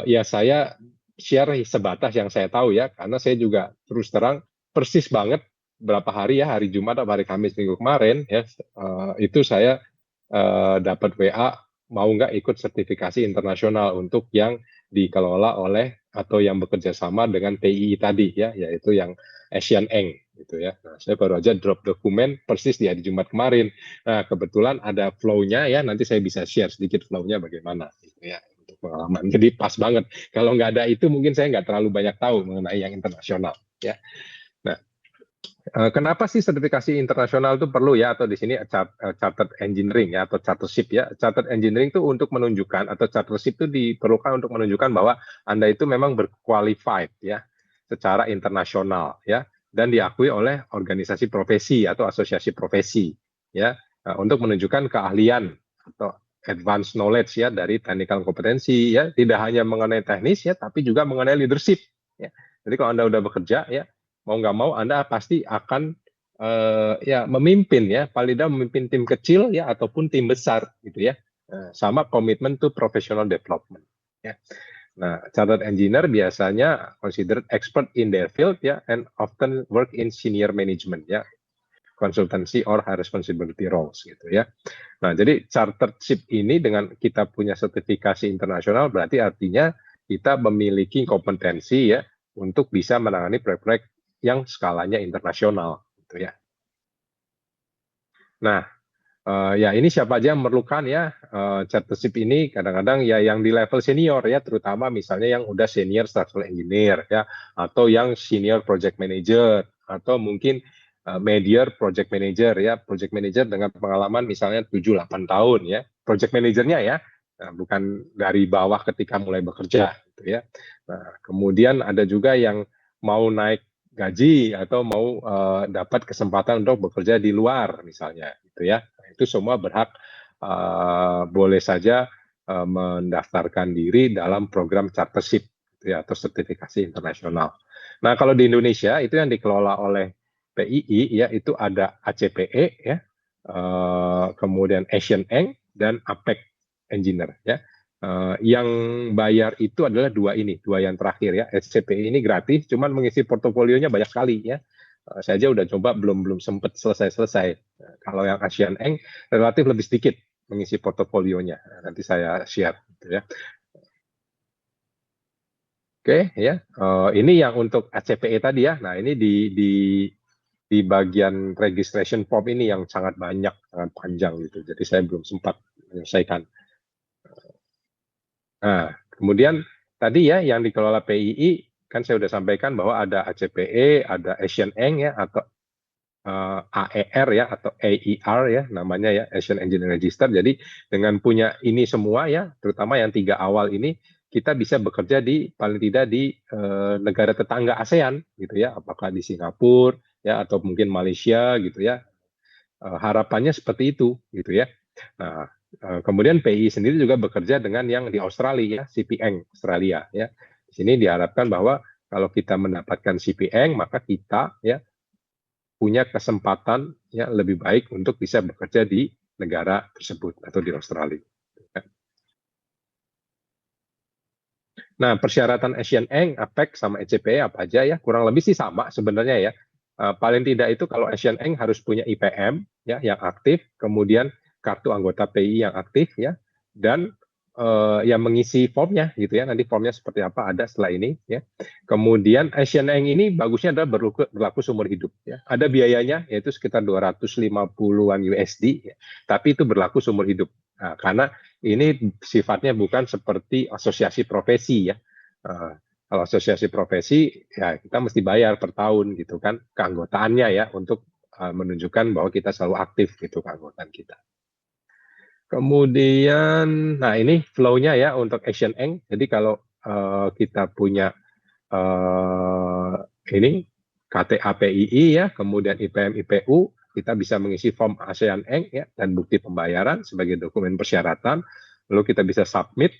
ya saya share sebatas yang saya tahu ya, karena saya juga terus terang persis banget berapa hari ya, hari Jumat atau hari Kamis minggu kemarin ya, itu saya dapat WA mau nggak ikut sertifikasi internasional untuk yang dikelola oleh atau yang bekerja sama dengan TII tadi ya, yaitu yang Asian Eng gitu ya. Nah, saya baru aja drop dokumen persis di hari Jumat kemarin. Nah, kebetulan ada flow-nya ya, nanti saya bisa share sedikit flow-nya bagaimana gitu ya untuk pengalaman. Jadi pas banget. Kalau nggak ada itu mungkin saya nggak terlalu banyak tahu mengenai yang internasional ya. Nah, kenapa sih sertifikasi internasional itu perlu ya, atau di sini chartered engineering ya, atau chartership ya. Chartered engineering itu untuk menunjukkan, atau chartership itu diperlukan untuk menunjukkan bahwa Anda itu memang berqualified ya secara internasional ya, dan diakui oleh organisasi profesi atau asosiasi profesi ya, untuk menunjukkan keahlian atau advanced knowledge ya dari technical kompetensi ya, tidak hanya mengenai teknis ya, tapi juga mengenai leadership ya. Jadi kalau Anda udah bekerja ya, mau nggak mau Anda pasti akan ya memimpin ya, paling tidak memimpin tim kecil ya ataupun tim besar gitu ya, sama komitmen to professional development ya. Nah, chartered engineer biasanya considered expert in their field ya, and often work in senior management ya, consultancy or high responsibility roles gitu ya. Nah, jadi chartership ini dengan kita punya sertifikasi internasional berarti artinya kita memiliki kompetensi ya untuk bisa menangani proyek-proyek yang skalanya internasional gitu ya. Nah, ya ini siapa aja yang memerlukan ya chartership ini, kadang-kadang ya yang di level senior ya, terutama misalnya yang udah senior structural engineer ya, atau yang senior project manager, atau mungkin medior project manager ya, project manager dengan pengalaman misalnya 7-8 tahun ya, project manajernya ya, bukan dari bawah ketika mulai bekerja gitu ya. Nah, kemudian ada juga yang mau naik gaji atau mau dapat kesempatan untuk bekerja di luar misalnya gitu ya. Itu semua berhak boleh saja mendaftarkan diri dalam program chartership gitu ya, atau sertifikasi internasional. Nah, kalau di Indonesia itu yang dikelola oleh PII ya, itu ada ACPE ya, kemudian Asian Eng dan APEC Engineer ya. Yang bayar itu adalah dua yang terakhir ya. SCPI ini gratis, cuman mengisi portofolionya banyak sekali ya. Saya aja udah coba belum sempat selesai. Kalau yang Asian Eng relatif lebih sedikit mengisi portofolionya. Nanti saya share gitu ya. Oke ya. Ini yang untuk ACPE tadi ya. Nah, ini di bagian registration form ini yang sangat banyak, sangat panjang gitu. Jadi saya belum sempat menyelesaikan. Nah, kemudian tadi ya yang dikelola PII kan saya sudah sampaikan bahwa ada ACPE, ada Asian Eng ya, atau AER ya, atau AER ya namanya ya, Asian Engineering Register. Jadi dengan punya ini semua ya, terutama yang 3 awal ini, kita bisa bekerja di paling tidak di negara tetangga ASEAN gitu ya, apakah di Singapura ya atau mungkin Malaysia gitu ya. Harapannya seperti itu gitu ya. Nah, kemudian PI sendiri juga bekerja dengan yang di Australia, CPEng Australia ya. Di sini diharapkan bahwa kalau kita mendapatkan CPEng, maka kita ya punya kesempatan ya lebih baik untuk bisa bekerja di negara tersebut atau di Australia. Nah, persyaratan Asian Eng, APEC sama ECPE apa aja ya? Kurang lebih sih sama sebenarnya ya. Paling tidak itu kalau Asian Eng harus punya IPM ya yang aktif, kemudian kartu anggota PI yang aktif ya, dan yang mengisi formnya gitu ya. Nanti formnya seperti apa ada setelah ini ya. Kemudian Asian Eng ini bagusnya adalah berlaku seumur hidup ya. Ada biayanya yaitu sekitar 250-an USD ya. Tapi itu berlaku seumur hidup. Nah, karena ini sifatnya bukan seperti asosiasi profesi ya. Kalau asosiasi profesi ya kita mesti bayar per tahun gitu kan keanggotaannya ya, untuk menunjukkan bahwa kita selalu aktif gitu keanggotaan kita. Kemudian, nah ini flow-nya ya untuk Asian Eng. Jadi kalau kita punya ini KTA PII ya, kemudian IPM IPU, kita bisa mengisi form ASEAN Eng ya, dan bukti pembayaran sebagai dokumen persyaratan. Lalu kita bisa submit.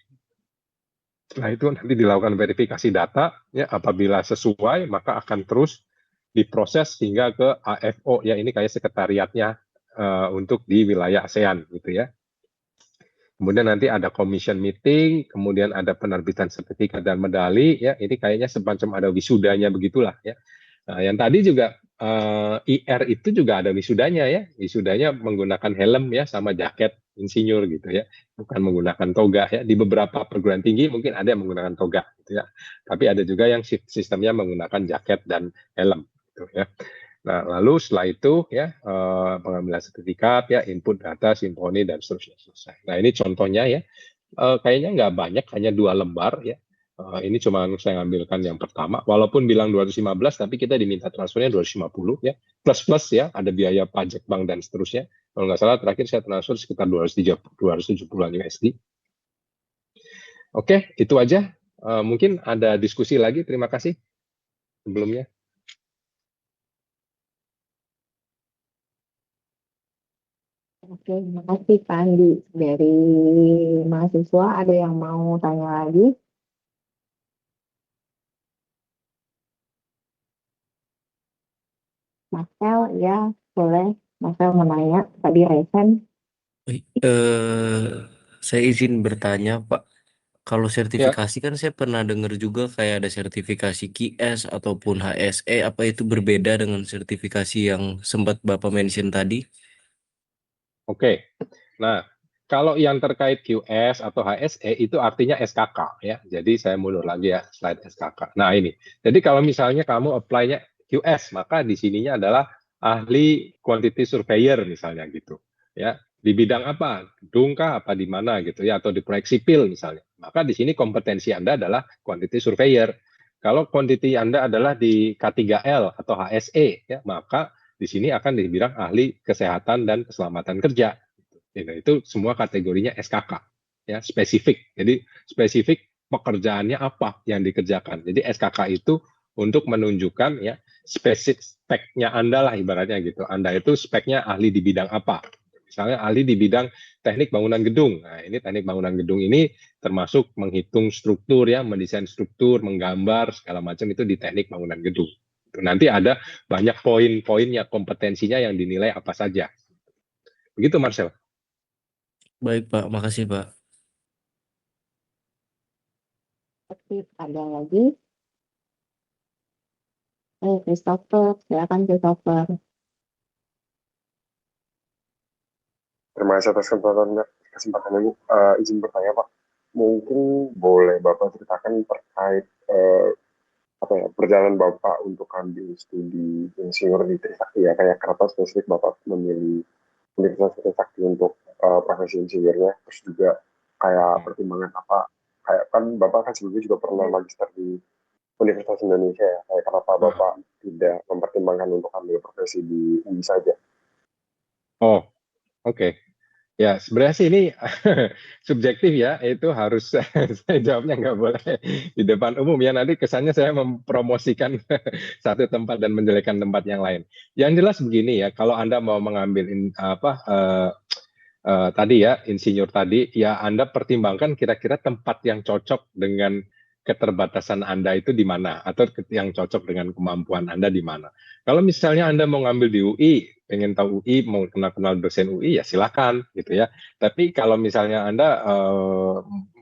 Setelah itu nanti dilakukan verifikasi data ya, apabila sesuai maka akan terus diproses hingga ke AFO ya, ini kayak sekretariatnya untuk di wilayah ASEAN gitu ya. Kemudian nanti ada commission meeting, kemudian ada penerbitan sertifikat dan medali ya, ini kayaknya semacam ada wisudanya begitulah ya. Nah, yang tadi juga IR itu juga ada wisudanya ya, wisudanya menggunakan helm ya sama jaket insinyur gitu ya, bukan menggunakan toga ya. Di beberapa perguruan tinggi mungkin ada yang menggunakan toga gitu ya, tapi ada juga yang sistemnya menggunakan jaket dan helm gitu ya. Nah, lalu setelah itu ya pengambilan sertifikat ya, input data, simfoni dan seterusnya selesai. Nah, ini contohnya ya. Kayaknya nggak banyak, hanya 2 lembar ya. Ini cuma saya ngambilkan yang pertama, walaupun bilang 215, tapi kita diminta transfernya 250 ya, plus ya, ada biaya pajak bank dan seterusnya. Kalau nggak salah terakhir saya transfer sekitar 270-an USD. Oke, itu aja. Mungkin ada diskusi lagi. Terima kasih sebelumnya.
Oke, terima kasih Pak Andi. Dari mahasiswa ada yang mau tanya lagi? Marcel, ya boleh. Marcel mau nanya, tadi Resen.
Saya izin bertanya, Pak. Kalau
Ya,
sertifikasi kan saya pernah dengar juga kayak ada sertifikasi QS ataupun HSE. Apa itu berbeda dengan sertifikasi yang sempat Bapak mention tadi?
oke. Nah, kalau yang terkait QS atau HSE itu artinya SKK ya. Jadi saya mundur lagi ya slide SKK. Nah, ini. Jadi kalau misalnya kamu apply-nya QS, maka di sininya adalah ahli quantity surveyor misalnya gitu. Ya, di bidang apa? Gedung kah apa di mana gitu ya, atau di proyek sipil misalnya. Maka di sini kompetensi Anda adalah quantity surveyor. Kalau quantity Anda adalah di K3L atau HSE ya, maka di sini akan dibilang ahli kesehatan dan keselamatan kerja. Itu semua kategorinya SKK, ya spesifik. Jadi spesifik pekerjaannya apa yang dikerjakan. Jadi SKK itu untuk menunjukkan ya speknya Anda lah ibaratnya gitu. Anda itu speknya ahli di bidang apa. Misalnya ahli di bidang teknik bangunan gedung. Nah, ini teknik bangunan gedung ini termasuk menghitung struktur ya, mendesain struktur, menggambar segala macam itu di teknik bangunan gedung. Nanti ada banyak poin-poinnya, kompetensinya yang dinilai apa saja. Begitu, Marcel.
Baik, Pak. Makasih, Pak.
Oke, ada lagi? Christopher, silakan Christopher.
Terima kasih atas kesempatan ini. Izin bertanya, Pak. Mungkin boleh Bapak ceritakan terkait perjalanan Bapak untuk ambil studi insinyur di Trisakti ya. Kayak kenapa spesifik Bapak memilih Universitas Trisakti untuk profesi insinyurnya. Terus juga kayak pertimbangan apa. Kayak kan Bapak kan sebelumnya juga pernah magister di Universitas Indonesia ya. Kayak kenapa Bapak tidak mempertimbangkan untuk ambil profesi di UI saja.
Oh, oke. Ya, sebenarnya sih ini subjektif ya, itu harus saya jawabnya nggak boleh di depan umum ya, nanti kesannya saya mempromosikan satu tempat dan menjelekkan tempat yang lain. Yang jelas begini ya, kalau Anda mau mengambil tadi ya, insinyur tadi, ya Anda pertimbangkan kira-kira tempat yang cocok dengan keterbatasan Anda itu di mana, atau yang cocok dengan kemampuan Anda di mana. Kalau misalnya Anda mau ngambil di UI, pengen tahu UI, mau kenal dosen UI, ya silakan gitu ya. Tapi kalau misalnya Anda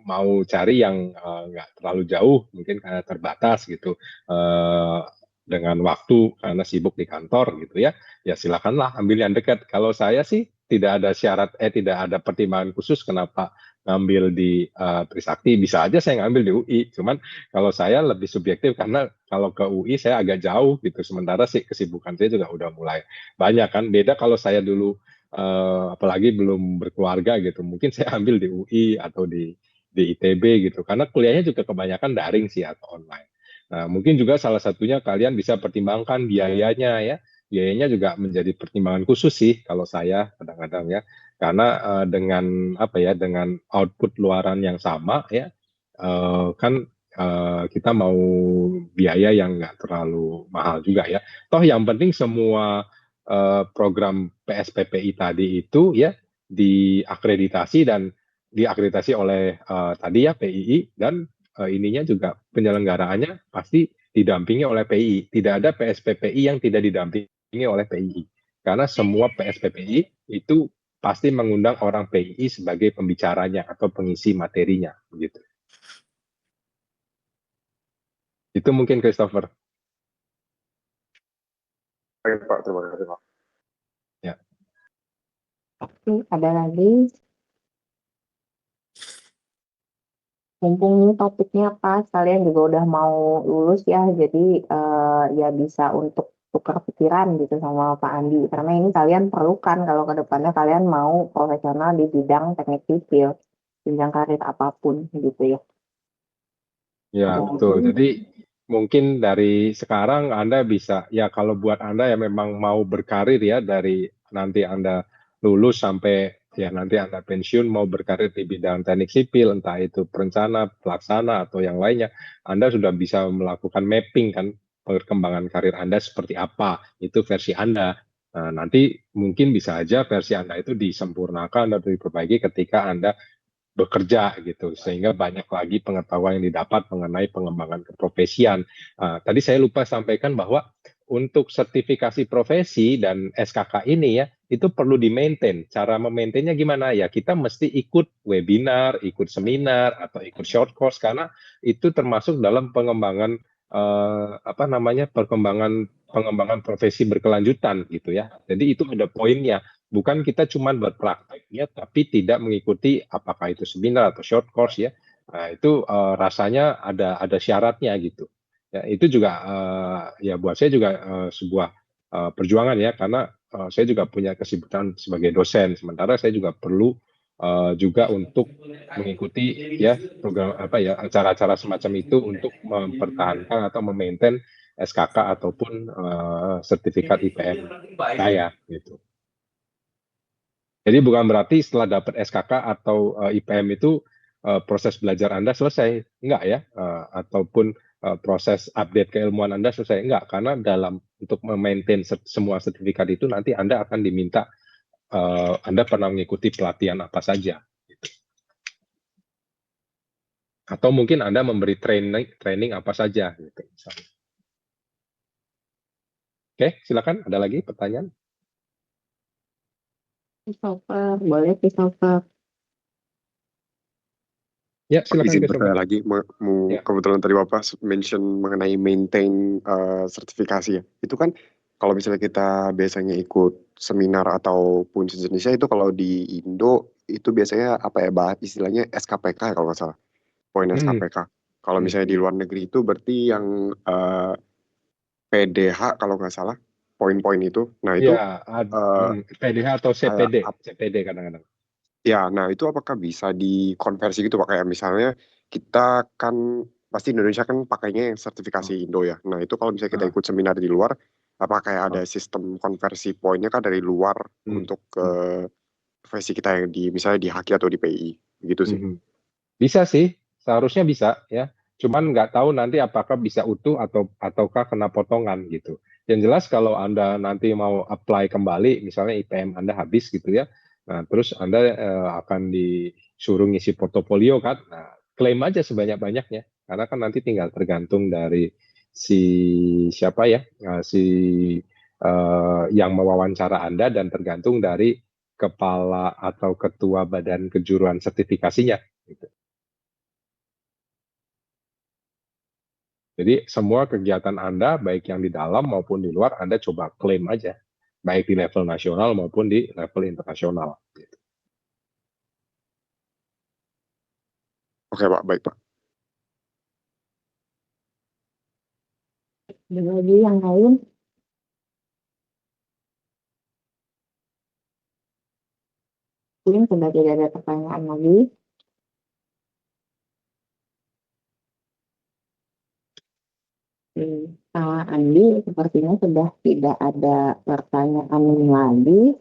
mau cari yang nggak terlalu jauh, mungkin karena terbatas gitu, dengan waktu karena sibuk di kantor gitu ya, ya silakanlah ambil yang dekat. Kalau saya sih tidak ada syarat, tidak ada pertimbangan khusus kenapa ngambil di Trisakti. Bisa aja saya ngambil di UI, cuman kalau saya lebih subjektif karena kalau ke UI saya agak jauh gitu, sementara sih kesibukan saya juga udah mulai banyak kan. Beda kalau saya dulu apalagi belum berkeluarga gitu, mungkin saya ambil di UI atau di ITB gitu, karena kuliahnya juga kebanyakan daring sih atau online. Nah, mungkin juga salah satunya kalian bisa pertimbangkan biayanya ya. Biayanya juga menjadi pertimbangan khusus sih kalau saya kadang-kadang ya. Karena dengan apa ya, dengan output luaran yang sama ya, kan kita mau biaya yang nggak terlalu mahal juga ya. Toh yang penting semua program PSPPI tadi itu ya diakreditasi oleh tadi ya PII, dan ininya juga penyelenggaraannya pasti didampingi oleh PII. Tidak ada PSPPI yang tidak didampingi oleh PII. Karena semua PSPPI itu pasti mengundang orang PII sebagai pembicaranya atau pengisi materinya begitu. Itu mungkin Christopher.
Baik, Pak. Terima kasih, Pak.
Oke, ada lagi? Mumpung ini topiknya pas, kalian juga udah mau lulus ya, jadi ya bisa untuk tukar pikiran gitu sama Pak Andi. Karena ini kalian perlukan kalau ke depannya kalian mau profesional di bidang teknik sipil, bidang karir apapun gitu ya.
Ya,
Ada
betul.
lagi?
Jadi mungkin dari sekarang Anda bisa, ya kalau buat Anda yang memang mau berkarir ya dari nanti Anda lulus sampai ya nanti Anda pensiun mau berkarir di bidang teknik sipil, entah itu perencana, pelaksana atau yang lainnya, Anda sudah bisa melakukan mapping kan perkembangan karir Anda seperti apa, itu versi Anda. Nah, nanti mungkin bisa aja versi Anda itu disempurnakan atau diperbaiki ketika Anda bekerja gitu sehingga banyak lagi pengetahuan yang didapat mengenai pengembangan keprofesian. Tadi saya lupa sampaikan bahwa untuk sertifikasi profesi dan SKK ini ya itu perlu di-maintain. Cara memaintainnya gimana ya? Kita mesti ikut webinar, ikut seminar atau ikut short course karena itu termasuk dalam pengembangan pengembangan profesi berkelanjutan gitu ya. Jadi itu ada poinnya. Bukan kita cuma berpraktek ya, tapi tidak mengikuti apakah itu seminar atau short course ya. Nah, itu rasanya ada syaratnya gitu. Ya, itu juga ya buat saya juga sebuah perjuangan ya, karena saya juga punya kesibukan sebagai dosen. Sementara saya juga perlu juga untuk mengikuti ya program acara-acara semacam itu untuk mempertahankan atau memaintain SKK ataupun sertifikat IPM saya gitu. Jadi bukan berarti setelah dapat SKK atau IPM itu proses belajar Anda selesai, enggak ya, ataupun proses update keilmuan Anda selesai, enggak, karena untuk memaintain semua sertifikat itu nanti Anda akan diminta Anda pernah mengikuti pelatihan apa saja, gitu. Atau mungkin Anda memberi training apa saja, gitu. Misalnya. Oke, silakan. Ada lagi pertanyaan?
Christopher, boleh Christopher.
Ya, silakan
Izin
Christopher.
bertanya lagi,
Ya.
kebetulan tadi Bapak mention mengenai maintain sertifikasi ya. Itu kan kalau misalnya kita biasanya ikut seminar ataupun sejenisnya itu kalau di Indo itu biasanya apa ya, istilahnya SKPK kalau nggak salah, poin SKPK. Kalau misalnya di luar negeri itu berarti yang PDH kalau nggak salah, poin-poin itu. Nah itu
Ya, PDH atau CPD, CPD kadang-kadang.
ya, nah itu apakah bisa dikonversi gitu Pak? Kayak misalnya kita kan pasti Indonesia kan pakainya yang sertifikasi Indo ya. Nah itu kalau misalnya kita ikut seminar di luar, apa kayak ada sistem konversi poinnya kan dari luar untuk ke versi kita yang misalnya di Haki atau di PI gitu sih.
Bisa sih, seharusnya bisa ya. Cuman nggak tahu nanti apakah bisa utuh ataukah kena potongan gitu. Yang jelas kalau Anda nanti mau apply kembali, misalnya IPM Anda habis gitu ya, nah terus Anda akan disuruh ngisi portofolio kan, nah klaim aja sebanyak-banyaknya, karena kan nanti tinggal tergantung dari siapa ya, yang mewawancara Anda dan tergantung dari kepala atau ketua badan kejuruan sertifikasinya. Gitu. Jadi semua kegiatan Anda, baik yang di dalam maupun di luar, Anda coba klaim aja. Baik di level nasional maupun di level internasional.
Oke Pak, baik Pak.
Ada lagi yang lain? Mungkin sudah tidak ada pertanyaan lagi. Andi, sepertinya sudah tidak ada pertanyaan lagi.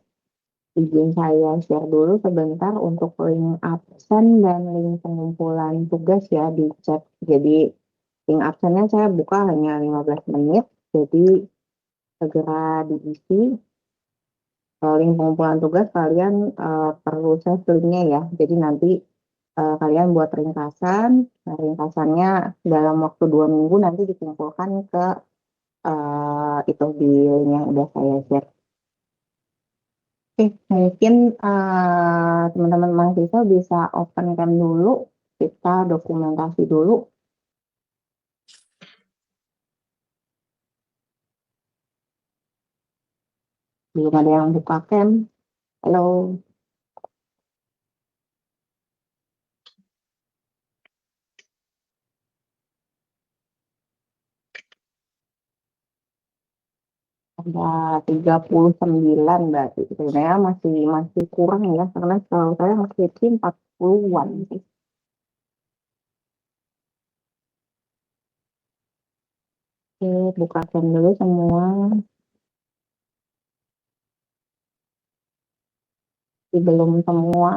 Izin saya share dulu sebentar untuk link absen dan link pengumpulan tugas ya di chat. Jadi link absennya saya buka hanya 15 menit, jadi segera diisi. Link pengumpulan tugas kalian perlu saya linknya ya. Jadi nanti kalian buat ringkasan. Nah, ringkasannya dalam waktu 2 minggu nanti dikumpulkan ke itu di link yang udah saya share. Oke, mungkin teman-teman mahasiswa bisa open cam dulu, kita dokumentasi dulu. Belum ada yang buka cam. Halo. Ada 39 berarti. Sebenarnya masih kurang ya, karena kalau saya masih 40-an sih. Oke, buka cam dulu semua. Belum semua.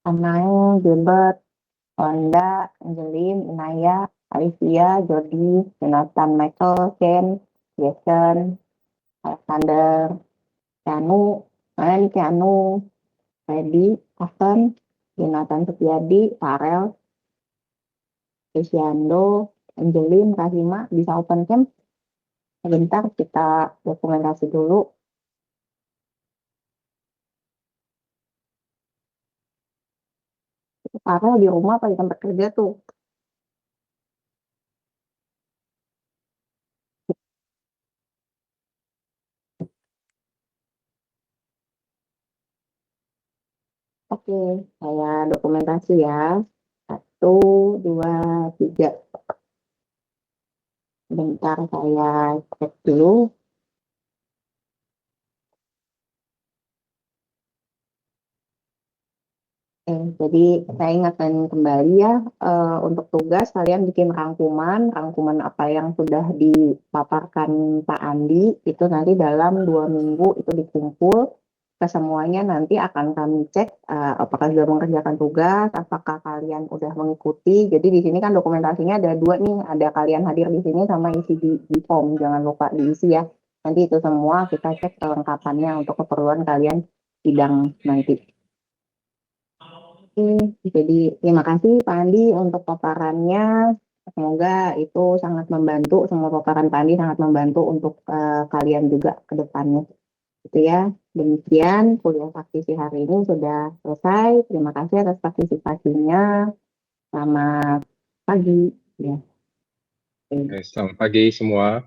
Anael, Gilbert, Wanda, Angelin, Inaya, Alicia, Jody, Jonathan, Michael, Ken, Jason, Alexander, Keanu, mana nih Keanu, Freddy, Asen, Jonathan Setiadi, Farel, Luciando, Angelin, Rahima, bisa open cam? Sebentar kita dokumentasi dulu. Farel di rumah apa di tempat kerja tuh? Oke, saya dokumentasi ya. 1, 2, 3. Bentar saya cek dulu. Jadi saya ingatkan kembali ya, untuk tugas kalian bikin rangkuman apa yang sudah dipaparkan Pak Andi, itu nanti dalam 2 minggu itu dikumpul, kesemuanya nanti akan kami cek, apakah sudah mengerjakan tugas, apakah kalian udah mengikuti. Jadi di sini kan dokumentasinya ada 2 nih, ada kalian hadir di sini sama isi di form, jangan lupa diisi ya. Nanti itu semua kita cek kelengkapannya untuk keperluan kalian sidang nanti. Jadi terima kasih Pak Andi untuk paparannya. Semoga itu sangat membantu, semua paparan Pak Andi sangat membantu untuk kalian juga ke depannya. Itu ya. Demikian kuliah praktisi hari ini sudah selesai. Terima kasih atas partisipasinya. Selamat pagi. Ya.
Oke, selamat pagi semua.